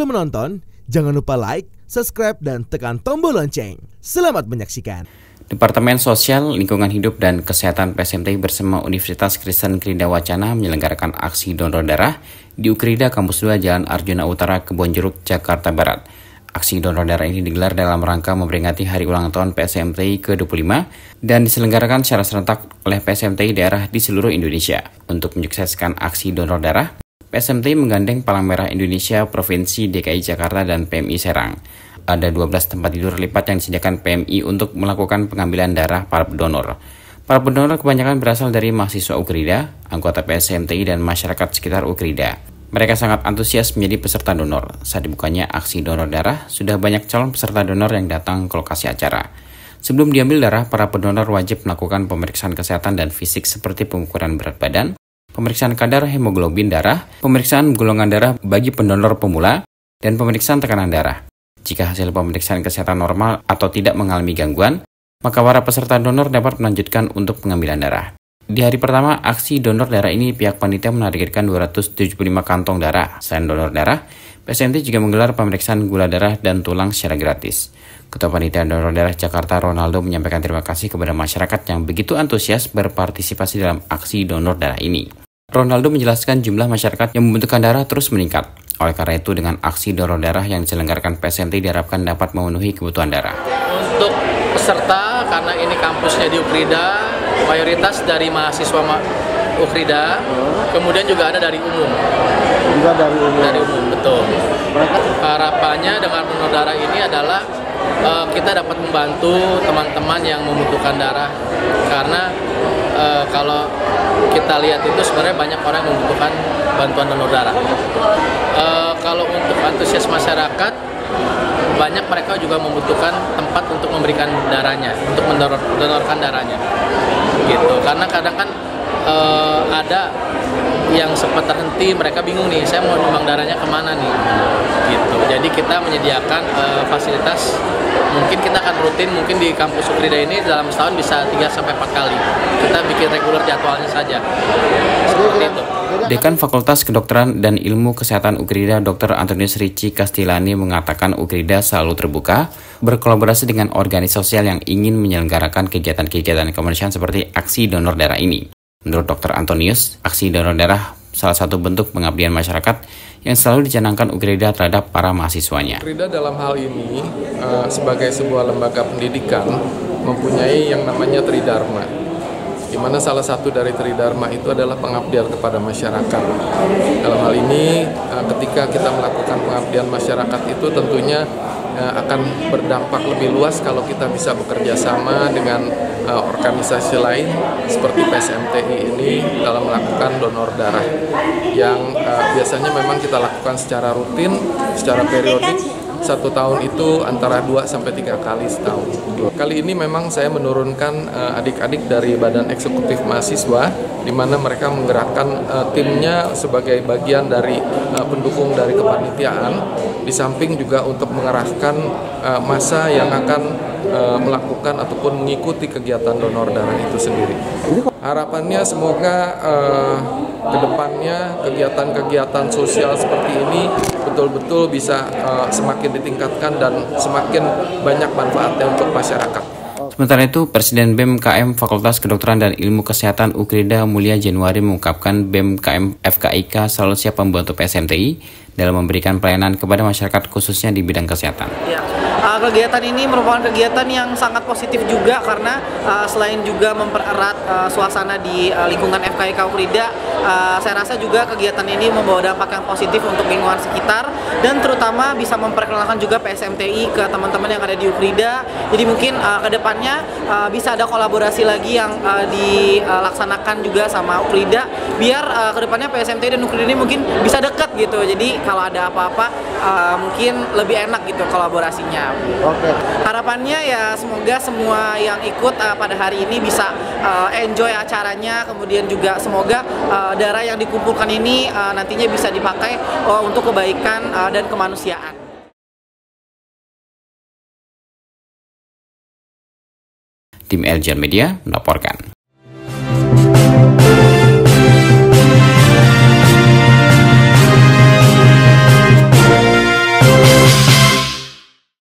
Sebelum menonton, jangan lupa like, subscribe, dan tekan tombol lonceng. Selamat menyaksikan. Departemen Sosial, Lingkungan Hidup, dan Kesehatan PSMTI bersama Universitas Kristen Krida Wacana menyelenggarakan aksi donor darah di Ukrida Kampus 2 Jalan Arjuna Utara, Kebonjeruk, Jakarta Barat. Aksi donor darah ini digelar dalam rangka memperingati hari ulang tahun PSMTI ke-25 dan diselenggarakan secara serentak oleh PSMTI daerah di seluruh Indonesia. Untuk menyukseskan aksi donor darah, PSMTI menggandeng Palang Merah Indonesia, Provinsi DKI Jakarta, dan PMI Serang. Ada 12 tempat tidur lipat yang disediakan PMI untuk melakukan pengambilan darah para pendonor. Para pendonor kebanyakan berasal dari mahasiswa Ukrida, anggota PSMTI, dan masyarakat sekitar Ukrida. Mereka sangat antusias menjadi peserta donor. Saat dibukanya aksi donor darah, sudah banyak calon peserta donor yang datang ke lokasi acara. Sebelum diambil darah, para pendonor wajib melakukan pemeriksaan kesehatan dan fisik seperti pengukuran berat badan, pemeriksaan kadar hemoglobin darah, pemeriksaan golongan darah bagi pendonor pemula, dan pemeriksaan tekanan darah. Jika hasil pemeriksaan kesehatan normal atau tidak mengalami gangguan, maka para peserta donor dapat melanjutkan untuk pengambilan darah. Di hari pertama aksi donor darah ini, pihak panitia menargetkan 275 kantong darah. Selain donor darah, PSMTI juga menggelar pemeriksaan gula darah dan tulang secara gratis. Ketua Panitia Donor Darah Jakarta, Ronaldo, menyampaikan terima kasih kepada masyarakat yang begitu antusias berpartisipasi dalam aksi donor darah ini. Ronaldo menjelaskan jumlah masyarakat yang membutuhkan darah terus meningkat. Oleh karena itu, dengan aksi donor darah yang diselenggarakan PSMTI diharapkan dapat memenuhi kebutuhan darah. Untuk peserta, karena ini kampusnya di Ukrida, mayoritas dari mahasiswa Ukrida, kemudian juga ada dari umum. Juga dari umum? Dari umum, betul. Harapannya dengan donor darah ini adalah kita dapat membantu teman-teman yang membutuhkan darah. Karena kalau kita lihat itu sebenarnya banyak orang yang membutuhkan bantuan donor darah. Kalau untuk antusias masyarakat, banyak mereka juga membutuhkan tempat untuk memberikan darahnya, untuk mendonorkan darahnya, gitu. Karena kadang kan ada yang sempat terhenti, mereka bingung nih, saya mau nyumbang darahnya kemana nih, gitu. Jadi kita menyediakan fasilitas, mungkin kita akan rutin, mungkin di kampus Ukrida ini dalam setahun bisa 3-4 kali. Kita bikin reguler jadwalnya saja, seperti itu. Dekan Fakultas Kedokteran dan Ilmu Kesehatan Ukrida, Dr. Antonius Ricci Castilani, mengatakan Ukrida selalu terbuka berkolaborasi dengan organisasi sosial yang ingin menyelenggarakan kegiatan-kegiatan kemanusiaan seperti aksi donor darah ini. Menurut Dr. Antonius, aksi donor darah salah satu bentuk pengabdian masyarakat yang selalu dicanangkan Ukrida terhadap para mahasiswanya. Ukrida dalam hal ini sebagai sebuah lembaga pendidikan mempunyai yang namanya Tridharma, di mana salah satu dari Tridharma itu adalah pengabdian kepada masyarakat. Dalam hal ini, ketika kita melakukan pengabdian masyarakat itu tentunya akan berdampak lebih luas kalau kita bisa bekerja sama dengan organisasi lain seperti PSMTI ini dalam melakukan donor darah yang biasanya memang kita lakukan secara rutin, secara periodik. 1 tahun itu antara 2-3 kali setahun. Kali ini memang saya menurunkan adik-adik dari Badan Eksekutif Mahasiswa, di mana mereka menggerakkan timnya sebagai bagian dari pendukung dari kepanitiaan, di samping juga untuk mengerahkan massa yang akan melakukan ataupun mengikuti kegiatan donor darah itu sendiri. Harapannya semoga kedepannya kegiatan-kegiatan sosial seperti ini betul-betul bisa semakin ditingkatkan dan semakin banyak manfaatnya untuk masyarakat. Sementara itu, Presiden BEM KM Fakultas Kedokteran dan Ilmu Kesehatan Ukrida Mulia Januari mengungkapkan BEM KM FKIK selalu siap membantu PSMTI dalam memberikan pelayanan kepada masyarakat khususnya di bidang kesehatan. Ya. Kegiatan ini merupakan kegiatan yang sangat positif juga karena selain juga mempererat suasana di lingkungan FKIK Ukrida, saya rasa juga kegiatan ini membawa dampak yang positif untuk lingkungan sekitar dan terutama bisa memperkenalkan juga PSMTI ke teman-teman yang ada di Ukrida. Jadi mungkin ke depannya bisa ada kolaborasi lagi yang dilaksanakan juga sama Ukrida biar ke depannya PSMTI dan Ukrida ini mungkin bisa dekat gitu. Jadi kalau ada apa-apa mungkin lebih enak gitu kolaborasinya. Oke. Harapannya ya semoga semua yang ikut pada hari ini bisa enjoy acaranya, kemudian juga semoga darah yang dikumpulkan ini nantinya bisa dipakai untuk kebaikan dan kemanusiaan. Tim Eljan Media melaporkan.